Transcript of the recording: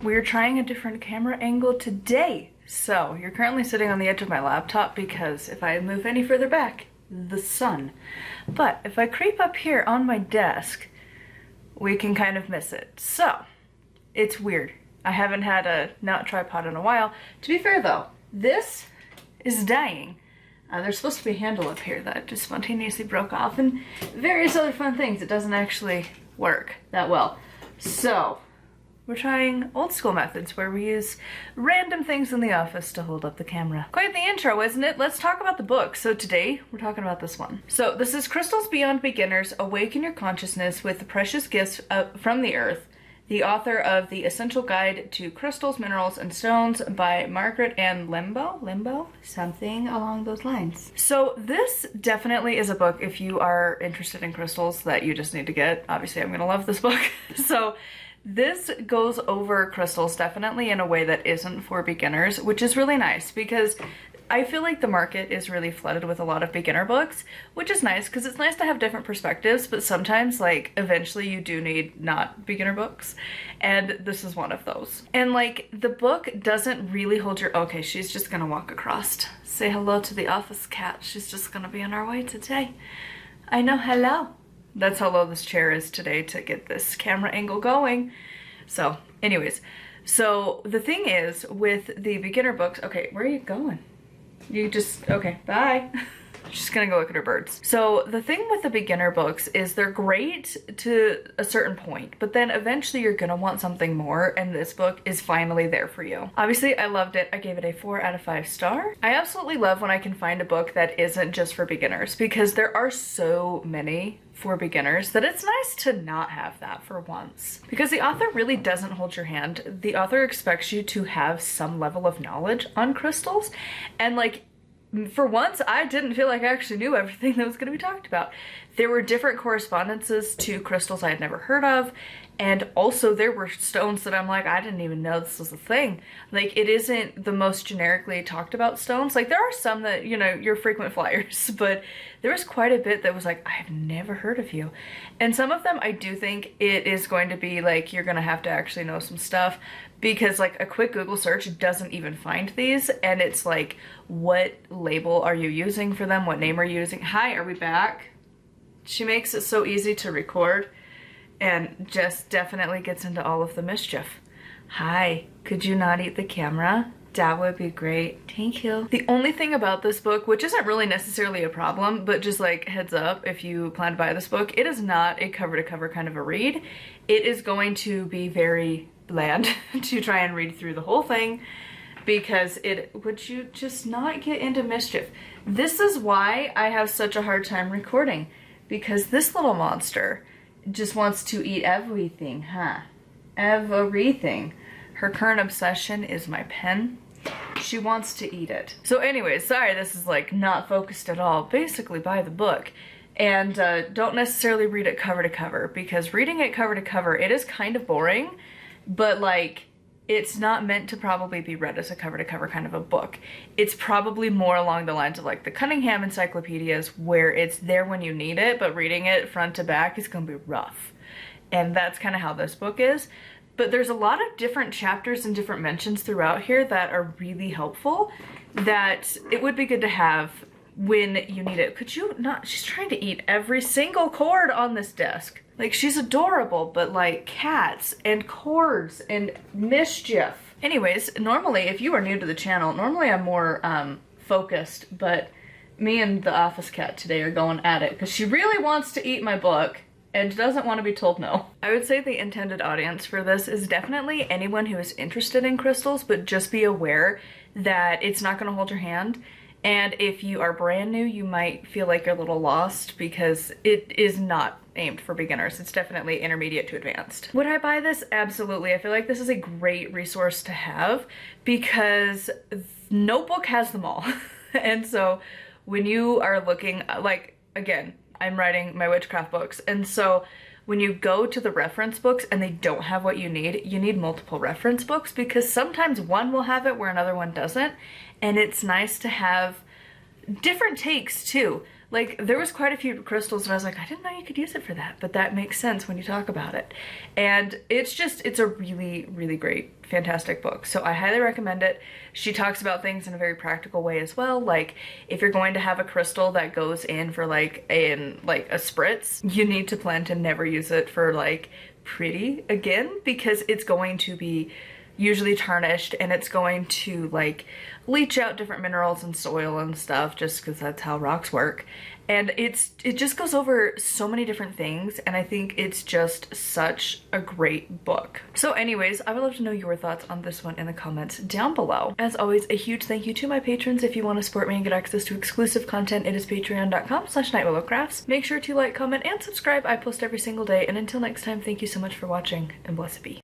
we're trying a different camera angle today. So you're currently sitting on the edge of my laptop because if I move any further back, the sun. But if I creep up here on my desk, we can kind of miss it. So it's weird. I haven't had a not tripod in a while. To be fair though, this is dying. There's supposed to be a handle up here that just spontaneously broke off and various other fun things. It doesn't actually work that well. So we're trying old school methods where we use random things in the office to hold up the camera. Quite the intro, isn't it? Let's talk about the book. So today we're talking about this one. So this is Crystals Beyond Beginners, Awaken Your Consciousness with the Precious Gifts from the Earth. The author of The Essential Guide to Crystals, Minerals, and Stones by Margaret Ann Lembo? Something along those lines. So this definitely is a book if you are interested in crystals that you just need to get. Obviously I'm gonna love this book. So this goes over crystals definitely in a way that isn't for beginners, which is really nice because I feel like the market is really flooded with a lot of beginner books, which is nice because it's nice to have different perspectives, but sometimes like eventually you do need not beginner books, and this is one of those. And like the book doesn't really hold your, okay, she's just gonna walk across. Say hello to the office cat. She's just gonna be on our way today. I know, hello. That's how low this chair is today to get this camera angle going. So anyways, so the thing is with the beginner books, okay, where are you going? You just, okay, bye. She's gonna go look at her birds. So the thing with the beginner books is they're great to a certain point, but then eventually you're gonna want something more, and this book is finally there for you. Obviously, I loved it. I gave it a 4 out of 5 star. I absolutely love when I can find a book that isn't just for beginners because there are so many for beginners that it's nice to not have that for once. Because the author really doesn't hold your hand. The author expects you to have some level of knowledge on crystals, and like, for once, I didn't feel like I actually knew everything that was going to be talked about. There were different correspondences to crystals I had never heard of, and also there were stones that I'm like, I didn't even know this was a thing. Like, it isn't the most generically talked about stones. Like, there are some that, you know, you're frequent flyers, but there was quite a bit that was like, I have never heard of you. And some of them I do think it is going to be like, you're going to have to actually know some stuff, because like a quick Google search doesn't even find these, and it's like, what label are you using for them? What name are you using? Hi, are we back? She makes it so easy to record and just definitely gets into all of the mischief. Hi, could you not eat the camera? That would be great. Thank you. The only thing about this book, which isn't really necessarily a problem, but just like heads up if you plan to buy this book, it is not a cover to cover kind of a read. It is going to be very bland to try and read through the whole thing because would you just not get into mischief? This is why I have such a hard time recording, because this little monster just wants to eat everything, huh? Everything. Her current obsession is my pen. She wants to eat it. So anyways, sorry this is like not focused at all. Basically buy the book. And don't necessarily read it cover to cover, because reading it cover to cover, it is kind of boring, but like, it's not meant to probably be read as a cover to cover kind of a book. It's probably more along the lines of like the Cunningham encyclopedias, where it's there when you need it, but reading it front to back is gonna be rough. And that's kind of how this book is. But there's a lot of different chapters and different mentions throughout here that are really helpful, that it would be good to have when you need it. Could you not? She's trying to eat every single cord on this desk. Like, she's adorable, but like cats and cords and mischief. Anyways, normally, if you are new to the channel, normally I'm more focused, but me and the office cat today are going at it because she really wants to eat my book and doesn't want to be told no. I would say the intended audience for this is definitely anyone who is interested in crystals, but just be aware that it's not going to hold your hand. And if you are brand new, you might feel like you're a little lost because it is not aimed for beginners. It's definitely intermediate to advanced. Would I buy this? Absolutely. I feel like this is a great resource to have because no book has them all. And so when you are looking, like, again, I'm writing my witchcraft books, and so when you go to the reference books and they don't have what you need multiple reference books, because sometimes one will have it where another one doesn't, and it's nice to have different takes too. Like, there was quite a few crystals and I was like, I didn't know you could use it for that, but that makes sense when you talk about it. And it's a really, really great, fantastic book. So I highly recommend it. She talks about things in a very practical way as well. Like, if you're going to have a crystal that goes in for like a spritz, you need to plan to never use it for like pretty again, because it's going to be usually tarnished and it's going to like leach out different minerals and soil and stuff, just because that's how rocks work. And it just goes over so many different things, and I think it's just such a great book. So anyways, I would love to know your thoughts on this one in the comments down below. As always, a huge thank you to my patrons. If you want to support me and get access to exclusive content, it is patreon.com/nightwillowcrafts. Make sure to like, comment, and subscribe. I post every single day, and until next time, thank you so much for watching, and blessed be.